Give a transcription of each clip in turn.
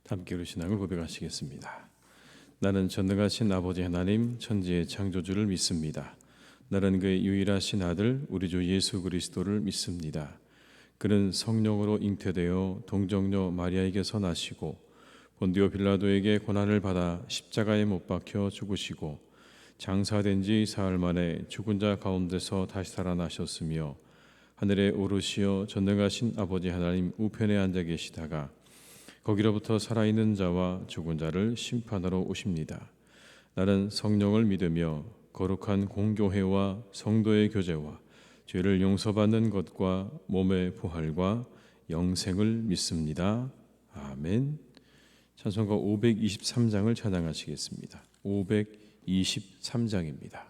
함께 우리 신앙을 고백하시겠습니다. 나는 전능하신 아버지 하나님 천지의 창조주를 믿습니다. 나는 그의 유일하신 아들 우리 주 예수 그리스도를 믿습니다. 그는 성령으로 잉태되어 동정녀 마리아에게서 나시고 본디오 빌라도에게 고난을 받아 십자가에 못 박혀 죽으시고 장사된 지 사흘 만에 죽은 자 가운데서 다시 살아나셨으며 하늘에 오르시어 전능하신 아버지 하나님 우편에 앉아 계시다가 거기로부터 살아있는 자와 죽은 자를 심판하러 오십니다. 나는 성령을 믿으며 거룩한 공교회와 성도의 교제와 죄를 용서받는 것과 몸의 부활과 영생을 믿습니다. 아멘. 찬송가 523장을 찬양하시겠습니다. 523장입니다.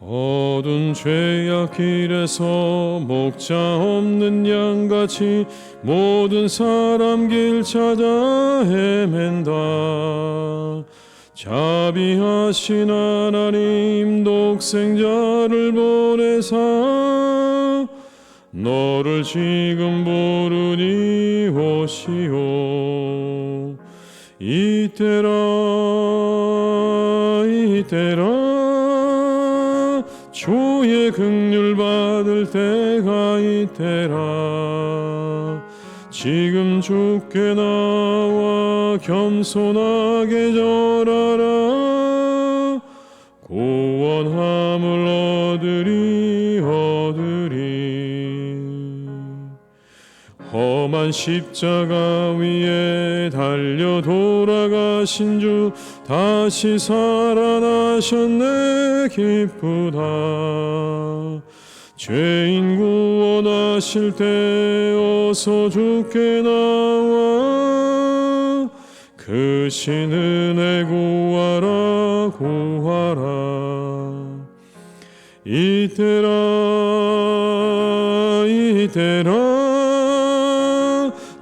어두운 죄악 길에서 목자 없는 양같이 모든 사람 길 찾아 헤맨다. 자비하신 하나님 독생자를 보내사 너를 지금 부르니 오시오. 이때라 주의 긍휼 받을 때가 이때라. 지금 주께 나와 겸손하게 절하라. 구원함을 얻으리. 험한 십자가 위에 달려 돌아가신 주 다시 살아나셨네. 기쁘다. 죄인 구원하실 때 어서 주께 나와 그 신 은혜 구하라. 이때라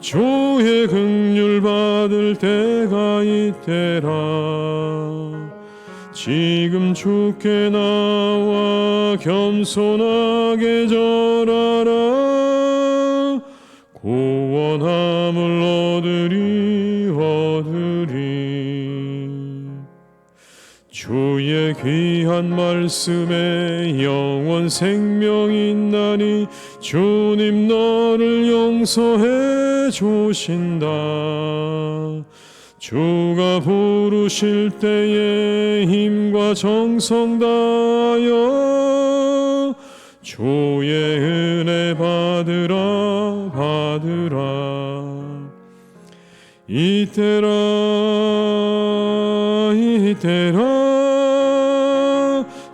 주의 긍휼 받을 때가 이때라. 지금 주께 나와 겸손하게 절하라. 구원함을 얻으리. 주의 귀한 말씀에 영원 생명이 있나니 주님 너를 용서해 주신다. 주가 부르실 때에 힘과 정성 다하여 주의 은혜 받으라. 이때라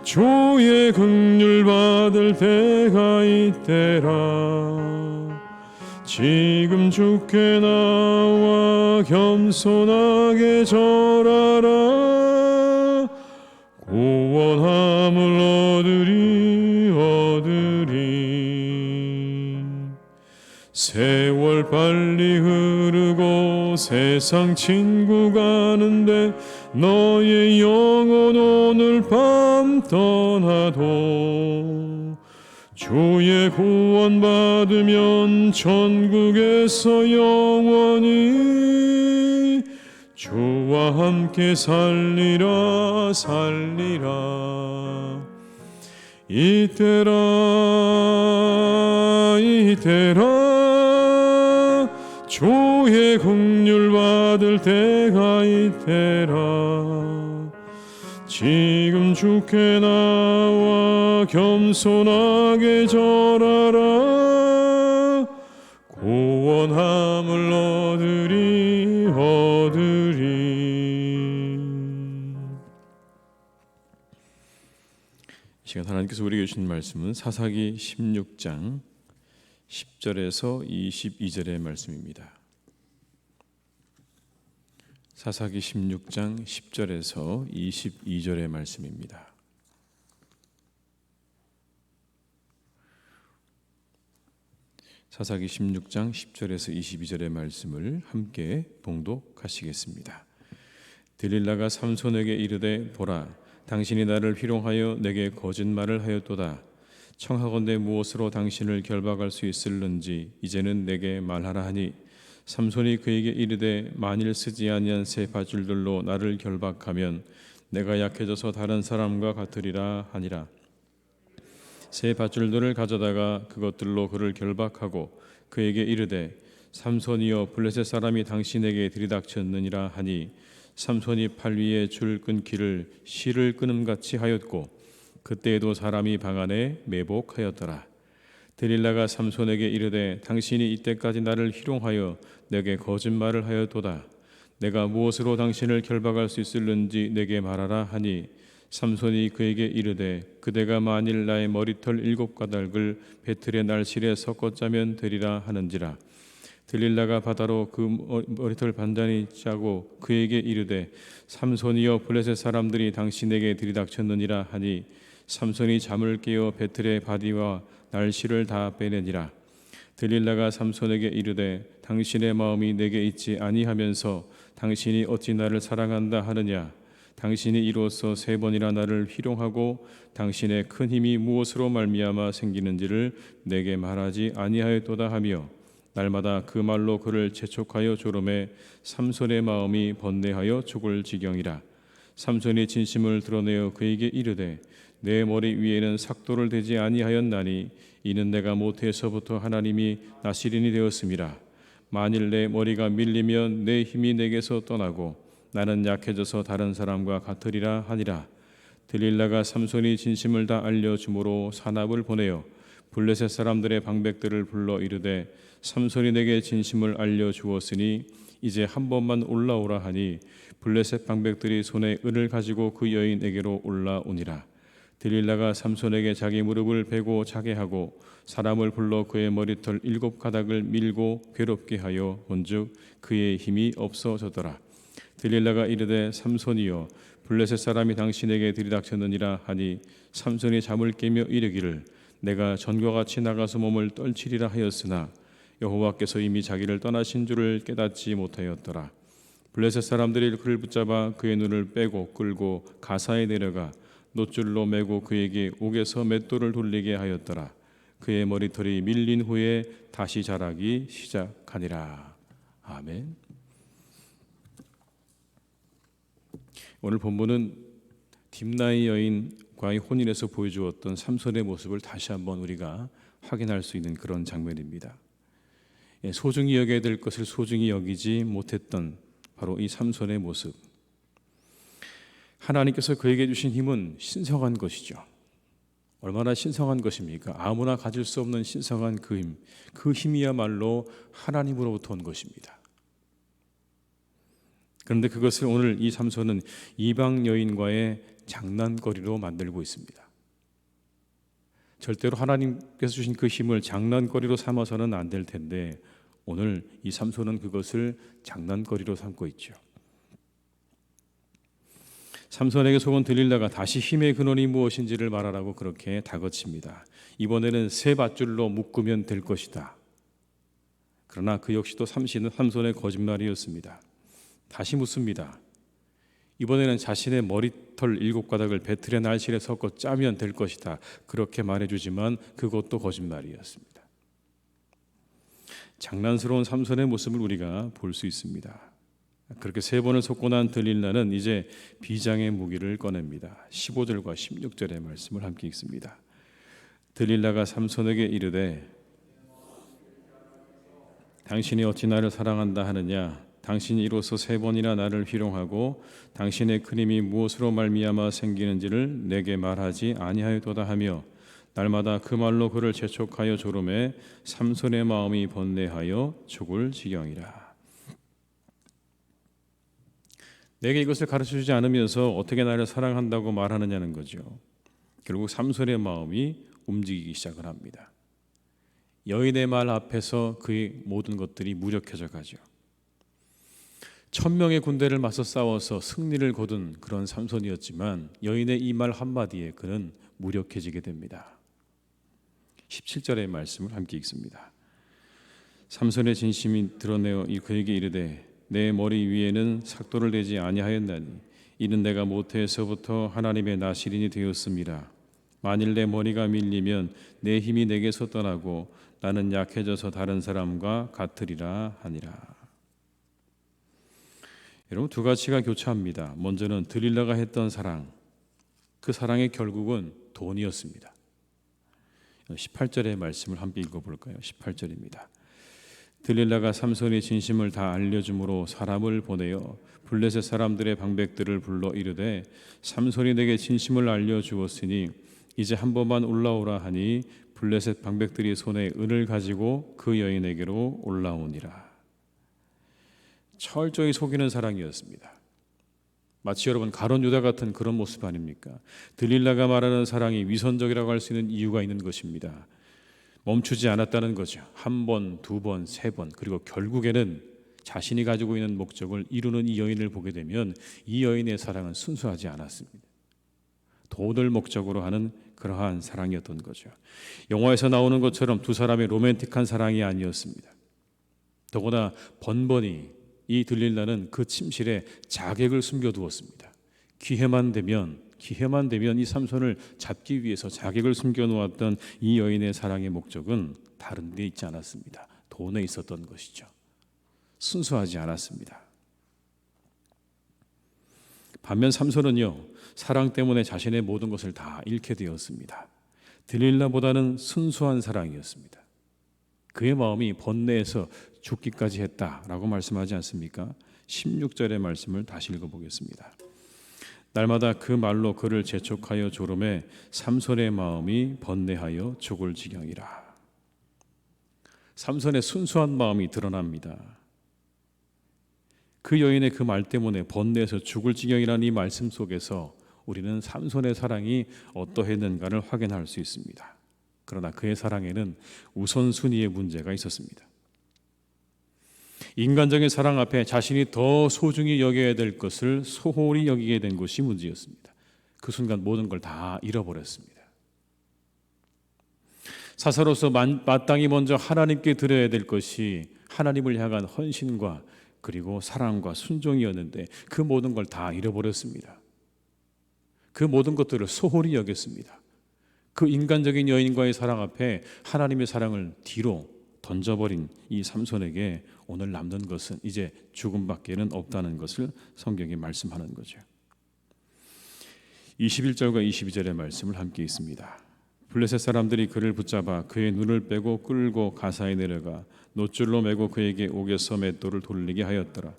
주의 긍휼 받을 때가 이때라. 지금 주께 나와 겸손하게 절하라. 구원함을 얻으리. 세월 빨리 흐르고 세상 친구 가는데 너의 영혼 오늘 밤 떠나도 주의 구원 받으면 천국에서 영원히 주와 함께 살리라. 이때라 주의 긍휼 받을 때가 이때라. 지금 주께 나와 겸손하게 절하라. 구원함을 얻으리. 이 시간 하나님께서 우리에게 주신 말씀은 사사기 16장 10절에서 22절의 말씀입니다. 사사기 16장 10절에서 22절의 말씀입니다. 사사기 16장 10절에서 22절의 말씀을 함께 봉독하시겠습니다. 들릴라가 삼손에게 이르되 보라, 당신이 나를 희롱하여 내게 거짓말을 하였도다. 청하건대 무엇으로 당신을 결박할 수 있을는지 이제는 내게 말하라 하니, 삼손이 그에게 이르되 만일 쓰지 아니한 새 밧줄들로 나를 결박하면 내가 약해져서 다른 사람과 같으리라 하니라. 새 밧줄들을 가져다가 그것들로 그를 결박하고 그에게 이르되 삼손이여, 블레셋 사람이 당신에게 들이닥쳤느니라 하니, 삼손이 팔 위에 줄 끊기를 실을 끊음같이 하였고 그때에도 사람이 방 안에 매복하였더라. 들릴라가 삼손에게 이르되 당신이 이때까지 나를 희롱하여 내게 거짓말을 하였도다. 내가 무엇으로 당신을 결박할 수 있을는지 내게 말하라 하니, 삼손이 그에게 이르되 그대가 만일 나의 머리털 7가닥을 배틀의 날실에 섞어 짜면 되리라 하는지라. 들릴라가 바다로 그 머리털 반단이 짜고 그에게 이르되 삼손이여, 블레셋 사람들이 당신에게 들이닥쳤느니라 하니, 삼손이 잠을 깨어 배틀의 바디와 날실을 다 빼내니라. 들릴라가 삼손에게 이르되 당신의 마음이 내게 있지 아니하면서 당신이 어찌 나를 사랑한다 하느냐. 당신이 이로써 3번이나 나를 희롱하고 당신의 큰 힘이 무엇으로 말미암아 생기는지를 내게 말하지 아니하였도다 하며 날마다 그 말로 그를 재촉하여 조름에 삼손의 마음이 번뇌하여 죽을 지경이라. 삼손이 진심을 드러내어 그에게 이르되 내 머리 위에는 삭도를 대지 아니하였나니 이는 내가 모태에서부터 하나님이 나시린이 되었음이라. 만일 내 머리가 밀리면 내 힘이 내게서 떠나고 나는 약해져서 다른 사람과 같으리라 하니라. 들릴라가 삼손이 진심을 다 알려주므로 사납을 보내어 블레셋 사람들의 방백들을 불러 이르되 삼손이 내게 진심을 알려주었으니 이제 한 번만 올라오라 하니, 블레셋 방백들이 손에 은을 가지고 그 여인에게로 올라오니라. 들릴라가 삼손에게 자기 무릎을 베고 자게 하고 사람을 불러 그의 머리털 7가닥을 밀고 괴롭게 하여 본즉 그의 힘이 없어졌더라. 들릴라가 이르되 삼손이여, 블레셋 사람이 당신에게 들이닥쳤느니라 하니, 삼손이 잠을 깨며 이르기를 내가 전과 같이 나가서 몸을 떨치리라 하였으나 여호와께서 이미 자기를 떠나신 줄을 깨닫지 못하였더라. 블레셋 사람들이 그를 붙잡아 그의 눈을 빼고 끌고 가사에 내려가 놋줄로 매고 그에게 옥에서 맷돌을 돌리게 하였더라. 그의 머리털이 밀린 후에 다시 자라기 시작하니라. 아멘. 오늘 본문은 딥나의 여인과의 혼인에서 보여주었던 삼손의 모습을 다시 한번 우리가 확인할 수 있는 그런 장면입니다. 소중히 여겨야 될 것을 소중히 여기지 못했던 바로 이 삼손의 모습. 하나님께서 그에게 주신 힘은 신성한 것이죠. 얼마나 신성한 것입니까? 아무나 가질 수 없는 신성한 그 힘, 그 힘이야말로 하나님으로부터 온 것입니다. 그런데 그것을 오늘 이 삼손은 이방 여인과의 장난거리로 만들고 있습니다. 절대로 하나님께서 주신 그 힘을 장난거리로 삼아서는 안 될 텐데 오늘 이 삼손은 그것을 장난거리로 삼고 있죠. 삼손에게 속은 들릴라가 다시 힘의 근원이 무엇인지를 말하라고 그렇게 다그칩니다. 이번에는 새 밧줄로 묶으면 될 것이다. 그러나 그 역시도 삼손의 거짓말이었습니다. 다시 묻습니다. 이번에는 자신의 머리털 7가닥을 배틀의 날실에 섞어 짜면 될 것이다. 그렇게 말해주지만 그것도 거짓말이었습니다. 장난스러운 삼손의 모습을 우리가 볼 수 있습니다. 그렇게 3번을 속고 난 들릴라는 이제 비장의 무기를 꺼냅니다. 15절과 16절의 말씀을 함께 읽습니다. 들릴라가 삼손에게 이르되 당신이 어찌 나를 사랑한다 하느냐. 당신이 이로써 3번이나 나를 희롱하고 당신의 큰 힘이 무엇으로 말미암아 생기는지를 내게 말하지 아니하였도다 하며 날마다 그 말로 그를 재촉하여 조름에 삼손의 마음이 번뇌하여 죽을 지경이라. 내게 이것을 가르쳐주지 않으면서 어떻게 나를 사랑한다고 말하느냐는 거죠. 결국 삼손의 마음이 움직이기 시작을 합니다. 여인의 말 앞에서 그의 모든 것들이 무력해져 가죠. 1000명의 군대를 맞서 싸워서 승리를 거둔 그런 삼손이었지만 여인의 이 말 한마디에 그는 무력해지게 됩니다. 17절의 말씀을 함께 읽습니다. 삼손의 진심이 드러내어 그에게 이르되 내 머리 위에는 삭도를 대지 아니하였나니 이는 내가 모태에서부터 하나님의 나시린이 되었습니다. 만일 내 머리가 밀리면 내 힘이 내게서 떠나고 나는 약해져서 다른 사람과 같으리라 하니라. 여러분, 두 가지가 교차합니다. 먼저는 들릴라가 했던 사랑, 그 사랑의 결국은 돈이었습니다. 18절의 말씀을 함께 읽어볼까요? 18절입니다. 들릴라가 삼손의 진심을 다 알려줌으로 사람을 보내어 블레셋 사람들의 방백들을 불러 이르되 삼손이 내게 진심을 알려주었으니 이제 한 번만 올라오라 하니 블레셋 방백들이 손에 은을 가지고 그 여인에게로 올라오니라. 철저히 속이는 사랑이었습니다. 마치 여러분 가룟 유다 같은 그런 모습 아닙니까? 들릴라가 말하는 사랑이 위선적이라고 할 수 있는 이유가 있는 것입니다. 멈추지 않았다는 거죠. 한 번, 두 번, 세 번, 그리고 결국에는 자신이 가지고 있는 목적을 이루는 이 여인을 보게 되면 이 여인의 사랑은 순수하지 않았습니다. 돈을 목적으로 하는 그러한 사랑이었던 거죠. 영화에서 나오는 것처럼 두 사람의 로맨틱한 사랑이 아니었습니다. 더구나 번번이 이 들릴라는 그 침실에 자객을 숨겨두었습니다. 기회만 되면 이 삼손을 잡기 위해서 자객을 숨겨놓았던 이 여인의 사랑의 목적은 다른 데 있지 않았습니다. 돈에 있었던 것이죠. 순수하지 않았습니다. 반면 삼손은요, 사랑 때문에 자신의 모든 것을 다 잃게 되었습니다. 들릴라보다는 순수한 사랑이었습니다. 그의 마음이 번뇌해서 죽기까지 했다라고 말씀하지 않습니까? 16절의 말씀을 다시 읽어보겠습니다. 날마다 그 말로 그를 재촉하여 조름에 삼손의 마음이 번뇌하여 죽을 지경이라. 삼손의 순수한 마음이 드러납니다. 그 여인의 그 말 때문에 번뇌해서 죽을 지경이라는 이 말씀 속에서 우리는 삼손의 사랑이 어떠했는가를 확인할 수 있습니다. 그러나 그의 사랑에는 우선순위의 문제가 있었습니다. 인간적인 사랑 앞에 자신이 더 소중히 여겨야 될 것을 소홀히 여기게 된 것이 문제였습니다. 그 순간 모든 걸 다 잃어버렸습니다. 사사로서 마땅히 먼저 하나님께 드려야 될 것이 하나님을 향한 헌신과 그리고 사랑과 순종이었는데 그 모든 걸 다 잃어버렸습니다. 그 모든 것들을 소홀히 여겼습니다. 그 인간적인 여인과의 사랑 앞에 하나님의 사랑을 뒤로 던져버린 이 삼손에게 오늘 남는 것은 이제 죽음밖에는 없다는 것을 성경이 말씀하는 거죠. 21절과 22절의 말씀을 함께 읽습니다. 블레셋 사람들이 그를 붙잡아 그의 눈을 빼고 끌고 가사에 내려가 놋줄로 매고 그에게 옥에서 맷돌을 돌리게 하였더라.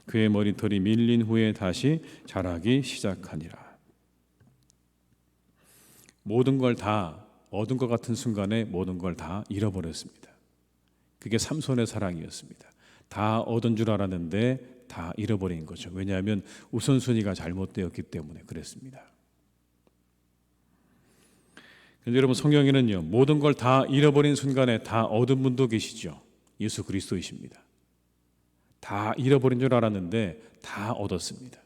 그의 머리털이 밀린 후에 다시 자라기 시작하니라. 모든 걸 다 얻은 것 같은 순간에 모든 걸 다 잃어버렸습니다. 그게 삼손의 사랑이었습니다. 다 얻은 줄 알았는데 다 잃어버린 거죠. 왜냐하면 우선순위가 잘못되었기 때문에 그랬습니다. 그런데 여러분, 성경에는요, 모든 걸 다 잃어버린 순간에 다 얻은 분도 계시죠. 예수 그리스도이십니다. 다 잃어버린 줄 알았는데 다 얻었습니다.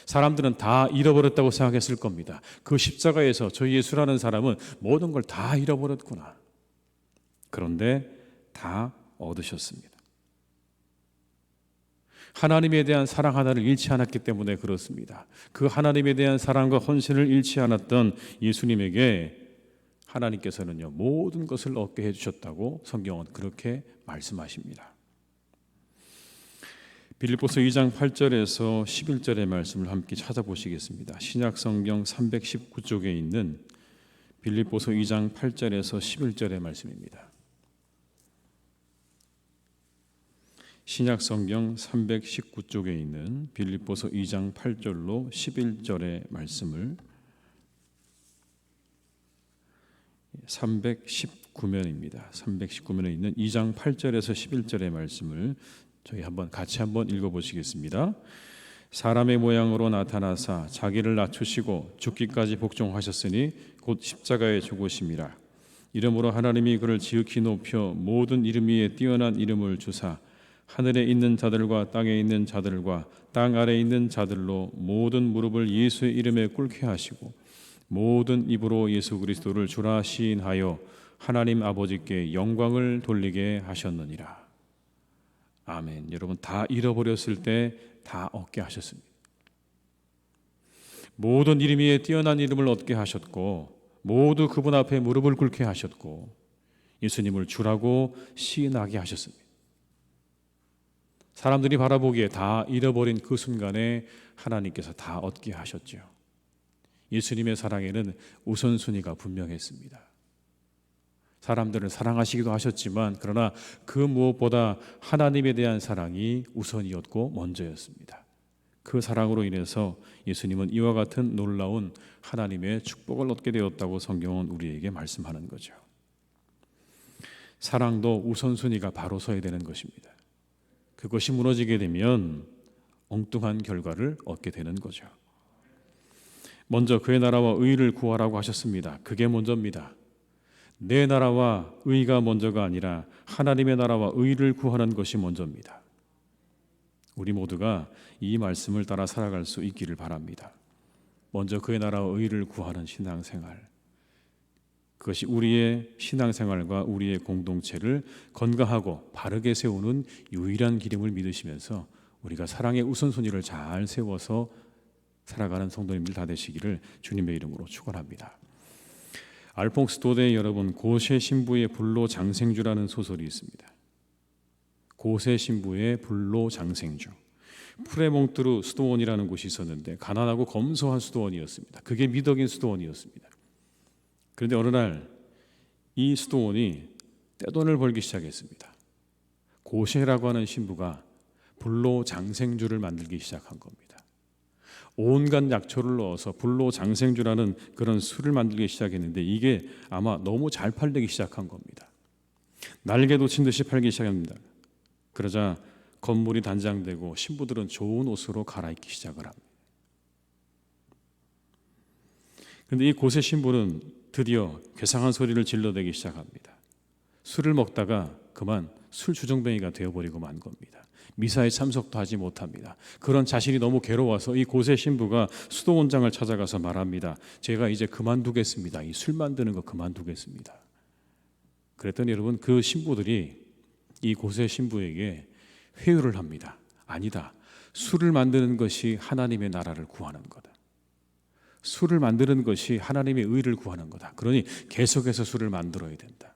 사람들은 다 잃어버렸다고 생각했을 겁니다. 그 십자가에서 저 예수라는 사람은 모든 걸 다 잃어버렸구나. 그런데 다 얻으셨습니다. 하나님에 대한 사랑 하나를 잃지 않았기 때문에 그렇습니다. 그 하나님에 대한 사랑과 헌신을 잃지 않았던 예수님에게 하나님께서는요, 모든 것을 얻게 해주셨다고 성경은 그렇게 말씀하십니다. 빌립보서 2장 8절에서 11절의 말씀을 함께 찾아보시겠습니다. 신약성경 319쪽에 있는 빌립보서 2장 8절에서 11절의 말씀입니다. 신약성경 319쪽에 있는 빌립보서 2장 8절로 11절의 말씀을 319면입니다. 319면에 있는 2장 8절에서 11절의 말씀을 저희 같이 한번 읽어보시겠습니다. 사람의 모양으로 나타나사 자기를 낮추시고 죽기까지 복종하셨으니 곧 십자가에 죽으심이라. 이러므로 하나님이 그를 지극히 높여 모든 이름 위에 뛰어난 이름을 주사 하늘에 있는 자들과 땅에 있는 자들과 땅 아래에 있는 자들로 모든 무릎을 예수의 이름에 꿇게 하시고 모든 입으로 예수 그리스도를 주라 시인하여 하나님 아버지께 영광을 돌리게 하셨느니라. 아멘. 여러분, 다 잃어버렸을 때 다 얻게 하셨습니다. 모든 이름 위에 뛰어난 이름을 얻게 하셨고, 모두 그분 앞에 무릎을 꿇게 하셨고, 예수님을 주라고 시인하게 하셨습니다. 사람들이 바라보기에 다 잃어버린 그 순간에 하나님께서 다 얻게 하셨죠. 예수님의 사랑에는 우선순위가 분명했습니다. 사람들을 사랑하시기도 하셨지만, 그러나 그 무엇보다 하나님에 대한 사랑이 우선이었고 먼저였습니다. 그 사랑으로 인해서 예수님은 이와 같은 놀라운 하나님의 축복을 얻게 되었다고 성경은 우리에게 말씀하는 거죠. 사랑도 우선순위가 바로 서야 되는 것입니다. 그것이 무너지게 되면 엉뚱한 결과를 얻게 되는 거죠. 먼저 그의 나라와 의를 구하라고 하셨습니다. 그게 먼저입니다. 내 나라와 의가 먼저가 아니라 하나님의 나라와 의를 구하는 것이 먼저입니다. 우리 모두가 이 말씀을 따라 살아갈 수 있기를 바랍니다. 먼저 그의 나라와 의를 구하는 신앙생활, 그것이 우리의 신앙생활과 우리의 공동체를 건강하고 바르게 세우는 유일한 길임을 믿으시면서 우리가 사랑의 우선순위를 잘 세워서 살아가는 성도님들 다 되시기를 주님의 이름으로 축원합니다. 알퐁스 도데의 여러분, 고세 신부의 불로 장생주라는 소설이 있습니다. 고세 신부의 불로 장생주. 프레몽트르 수도원이라는 곳이 있었는데 가난하고 검소한 수도원이었습니다. 그게 미덕인 수도원이었습니다. 그런데 어느 날 이 수도원이 떼돈을 벌기 시작했습니다. 고세라고 하는 신부가 불로 장생주를 만들기 시작한 겁니다. 온갖 약초를 넣어서 불로 장생주라는 그런 술을 만들기 시작했는데 이게 아마 너무 잘 팔리기 시작한 겁니다. 날개 돋친 듯이 팔기 시작합니다. 그러자 건물이 단장되고 신부들은 좋은 옷으로 갈아입기 시작을 합니다. 그런데 이 고세 신부는 드디어 괴상한 소리를 질러대기 시작합니다. 술을 먹다가 그만 술 주정뱅이가 되어버리고 만 겁니다. 미사에 참석도 하지 못합니다. 그런 자신이 너무 괴로워서 이 고세 신부가 수도원장을 찾아가서 말합니다. 제가 이제 그만두겠습니다. 이 술 만드는 거 그만두겠습니다. 그랬더니 여러분, 그 신부들이 이 고세 신부에게 회유를 합니다. 아니다. 술을 만드는 것이 하나님의 나라를 구하는 거다. 술을 만드는 것이 하나님의 의를 구하는 거다. 그러니 계속해서 술을 만들어야 된다.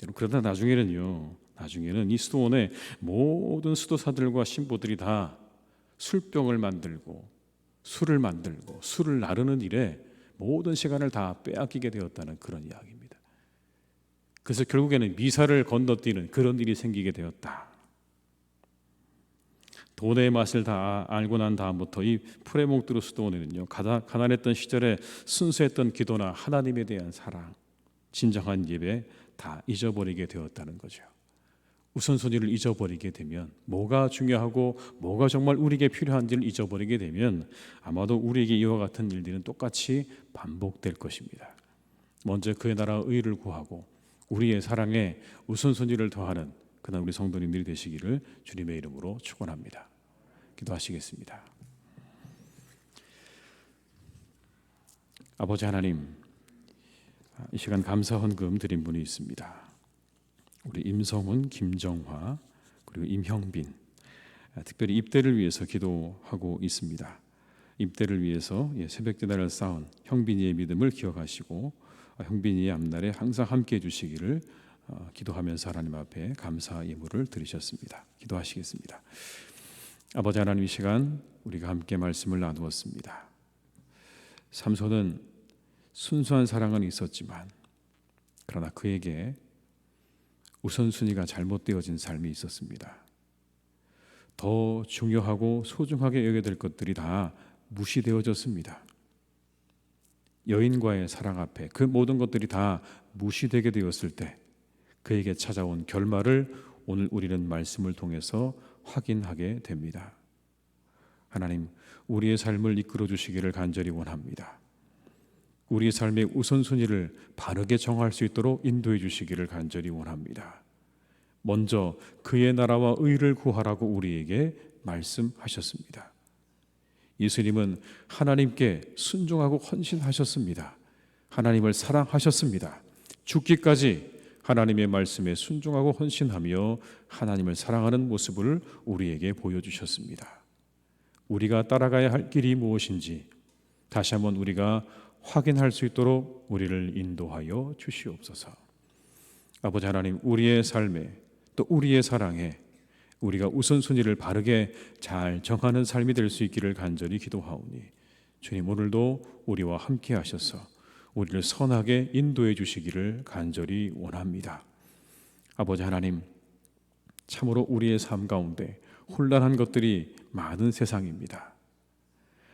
여러분, 그러다 나중에는 이 수도원의 모든 수도사들과 신부들이 다 술병을 만들고 술을 만들고 술을 나르는 일에 모든 시간을 다 빼앗기게 되었다는 그런 이야기입니다. 그래서 결국에는 미사를 건너뛰는 그런 일이 생기게 되었다. 돈의 맛을 다 알고 난 다음부터 이 프레몽트르 수도원에는요, 가난했던 시절에 순수했던 기도나 하나님에 대한 사랑, 진정한 예배 다 잊어버리게 되었다는 거죠. 우선순위를 잊어버리게 되면, 뭐가 중요하고 뭐가 정말 우리에게 필요한지를 잊어버리게 되면 아마도 우리에게 이와 같은 일들은 똑같이 반복될 것입니다. 먼저 그의 나라와 의를 구하고 우리의 사랑에 우선순위를 더하는 그날 우리 성도님들이 되시기를 주님의 이름으로 축원합니다. 기도하시겠습니다. 아버지 하나님, 이 시간 감사 헌금 드린 분이 있습니다. 우리 임성훈, 김정화, 그리고 임형빈, 특별히 입대를 위해서 기도하고 있습니다. 입대를 위해서 새벽기도를 쌓은 형빈이의 믿음을 기억하시고 형빈이의 앞날에 항상 함께해 주시기를 기도하면서 하나님 앞에 감사 예물을 드리셨습니다. 기도하시겠습니다. 아버지 하나님, 이 시간 우리가 함께 말씀을 나누었습니다. 삼손은 순수한 사랑은 있었지만 그러나 그에게 우선순위가 잘못되어진 삶이 있었습니다. 더 중요하고 소중하게 여겨야 될 것들이 다 무시되어졌습니다. 여인과의 사랑 앞에 그 모든 것들이 다 무시되게 되었을 때 그에게 찾아온 결말을 오늘 우리는 말씀을 통해서 확인하게 됩니다. 하나님, 우리의 삶을 이끌어 주시기를 간절히 원합니다. 우리의 삶의 우선순위를 바르게 정할 수 있도록 인도해 주시기를 간절히 원합니다. 먼저 그의 나라와 의를 구하라고 우리에게 말씀하셨습니다. 예수님은 하나님께 순종하고 헌신하셨습니다. 하나님을 사랑하셨습니다. 죽기까지 하나님의 말씀에 순종하고 헌신하며 하나님을 사랑하는 모습을 우리에게 보여주셨습니다. 우리가 따라가야 할 길이 무엇인지 다시 한번 우리가 확인할 수 있도록 우리를 인도하여 주시옵소서. 아버지 하나님, 우리의 삶에 또 우리의 사랑에 우리가 우선순위를 바르게 잘 정하는 삶이 될 수 있기를 간절히 기도하오니 주님, 오늘도 우리와 함께 하셔서 우리를 선하게 인도해 주시기를 간절히 원합니다. 아버지 하나님, 참으로 우리의 삶 가운데 혼란한 것들이 많은 세상입니다.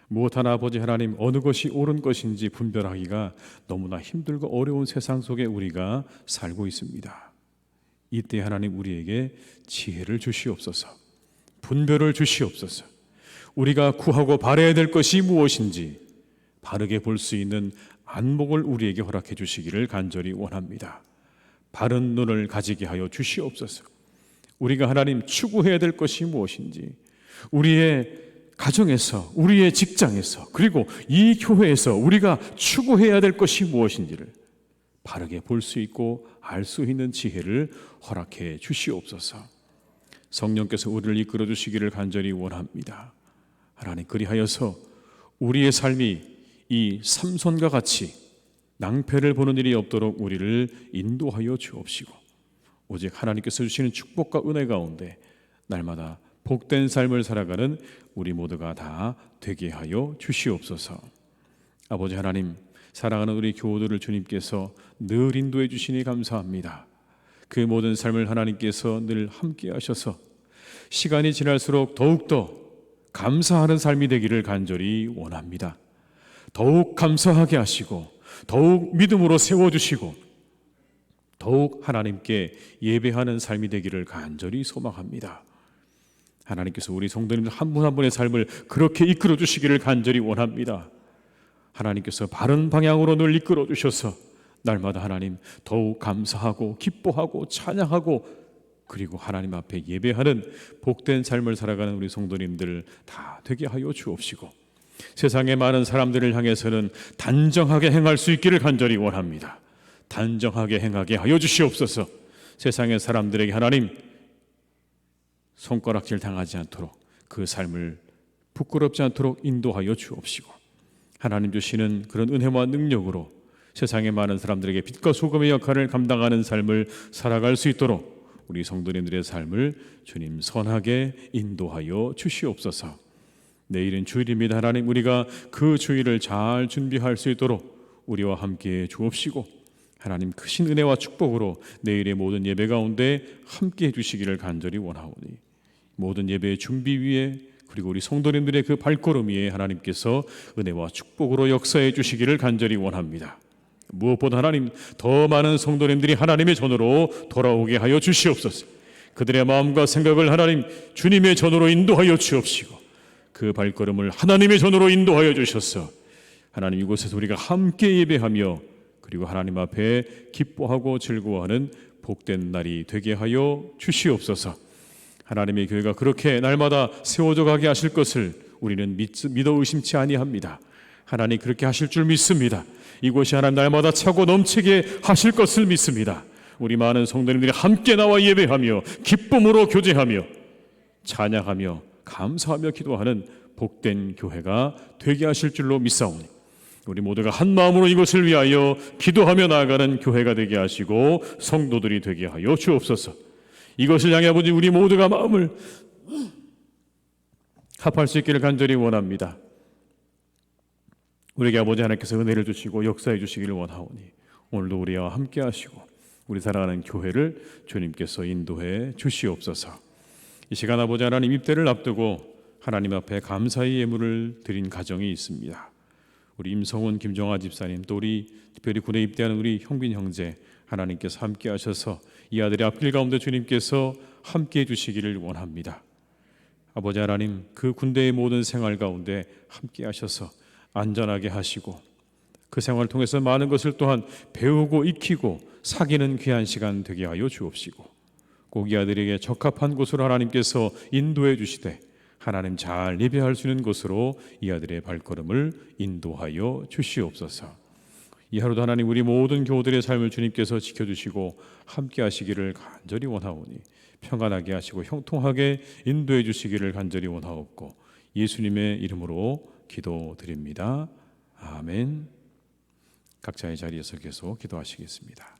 무엇 하나 아버지 하나님, 어느 것이 옳은 것인지 분별하기가 너무나 힘들고 어려운 세상 속에 우리가 살고 있습니다. 이때 하나님, 우리에게 지혜를 주시옵소서, 분별을 주시옵소서. 우리가 구하고 바라야 될 것이 무엇인지 바르게 볼 수 있는 안목을 우리에게 허락해 주시기를 간절히 원합니다. 바른 눈을 가지게 하여 주시옵소서. 우리가 하나님 추구해야 될 것이 무엇인지, 우리의 가정에서, 우리의 직장에서, 그리고 이 교회에서 우리가 추구해야 될 것이 무엇인지를 바르게 볼 수 있고 알 수 있는 지혜를 허락해 주시옵소서. 성령께서 우리를 이끌어 주시기를 간절히 원합니다. 하나님, 그리하여서 우리의 삶이 이 삼손과 같이 낭패를 보는 일이 없도록 우리를 인도하여 주옵시고, 오직 하나님께서 주시는 축복과 은혜 가운데 날마다 복된 삶을 살아가는 우리 모두가 다 되게 하여 주시옵소서. 아버지 하나님, 사랑하는 우리 교우들을 주님께서 늘 인도해 주시니 감사합니다. 그 모든 삶을 하나님께서 늘 함께 하셔서 시간이 지날수록 더욱더 감사하는 삶이 되기를 간절히 원합니다. 더욱 감사하게 하시고 더욱 믿음으로 세워주시고 더욱 하나님께 예배하는 삶이 되기를 간절히 소망합니다. 하나님께서 우리 성도님들 한 분 한 분의 삶을 그렇게 이끌어 주시기를 간절히 원합니다. 하나님께서 바른 방향으로 늘 이끌어 주셔서 날마다 하나님 더욱 감사하고 기뻐하고 찬양하고 그리고 하나님 앞에 예배하는 복된 삶을 살아가는 우리 성도님들 다 되게 하여 주옵시고, 세상의 많은 사람들을 향해서는 단정하게 행할 수 있기를 간절히 원합니다. 단정하게 행하게 하여 주시옵소서. 세상의 사람들에게 하나님 손가락질 당하지 않도록 그 삶을 부끄럽지 않도록 인도하여 주옵시고, 하나님 주시는 그런 은혜와 능력으로 세상의 많은 사람들에게 빛과 소금의 역할을 감당하는 삶을 살아갈 수 있도록 우리 성도님들의 삶을 주님 선하게 인도하여 주시옵소서. 내일은 주일입니다. 하나님, 우리가 그 주일을 잘 준비할 수 있도록 우리와 함께 주옵시고, 하나님 크신 은혜와 축복으로 내일의 모든 예배 가운데 함께 해주시기를 간절히 원하오니, 모든 예배의 준비 위에 그리고 우리 성도님들의 그 발걸음 위에 하나님께서 은혜와 축복으로 역사해 주시기를 간절히 원합니다. 무엇보다 하나님, 더 많은 성도님들이 하나님의 전으로 돌아오게 하여 주시옵소서. 그들의 마음과 생각을 하나님 주님의 전으로 인도하여 주옵시고, 그 발걸음을 하나님의 전으로 인도하여 주셔서 하나님 이곳에서 우리가 함께 예배하며 그리고 하나님 앞에 기뻐하고 즐거워하는 복된 날이 되게 하여 주시옵소서. 하나님의 교회가 그렇게 날마다 세워져 가게 하실 것을 우리는 믿어 의심치 아니합니다. 하나님 그렇게 하실 줄 믿습니다. 이곳이 하나님 날마다 차고 넘치게 하실 것을 믿습니다. 우리 많은 성도님들이 함께 나와 예배하며 기쁨으로 교제하며 찬양하며 감사하며 기도하는 복된 교회가 되게 하실 줄로 믿사오니, 우리 모두가 한 마음으로 이것을 위하여 기도하며 나아가는 교회가 되게 하시고 성도들이 되게 하여 주옵소서. 이것을 향해 아버지 우리 모두가 마음을 합할 수 있기를 간절히 원합니다. 우리에게 아버지 하나님께서 은혜를 주시고 역사해 주시기를 원하오니, 오늘도 우리와 함께 하시고 우리 사랑하는 교회를 주님께서 인도해 주시옵소서. 이 시간 아버지 하나님 입대를 앞두고 하나님 앞에 감사의 예물을 드린 가정이 있습니다. 우리 임성훈, 김정아 집사님, 또 우리 특별히 군에 입대하는 우리 형빈 형제, 하나님께서 함께 하셔서 이 아들의 앞길 가운데 주님께서 함께 해주시기를 원합니다. 아버지 하나님, 그 군대의 모든 생활 가운데 함께 하셔서 안전하게 하시고 그 생활을 통해서 많은 것을 또한 배우고 익히고 사귀는 귀한 시간 되게 하여 주옵시고, 꼭 이 아들에게 적합한 곳으로 하나님께서 인도해 주시되 하나님 잘 예배할 수 있는 곳으로 이 아들의 발걸음을 인도하여 주시옵소서. 이 하루도 하나님 우리 모든 교우들의 삶을 주님께서 지켜주시고 함께 하시기를 간절히 원하오니 평안하게 하시고 형통하게 인도해 주시기를 간절히 원하옵고 예수님의 이름으로 기도드립니다. 아멘. 각자의 자리에서 계속 기도하시겠습니다.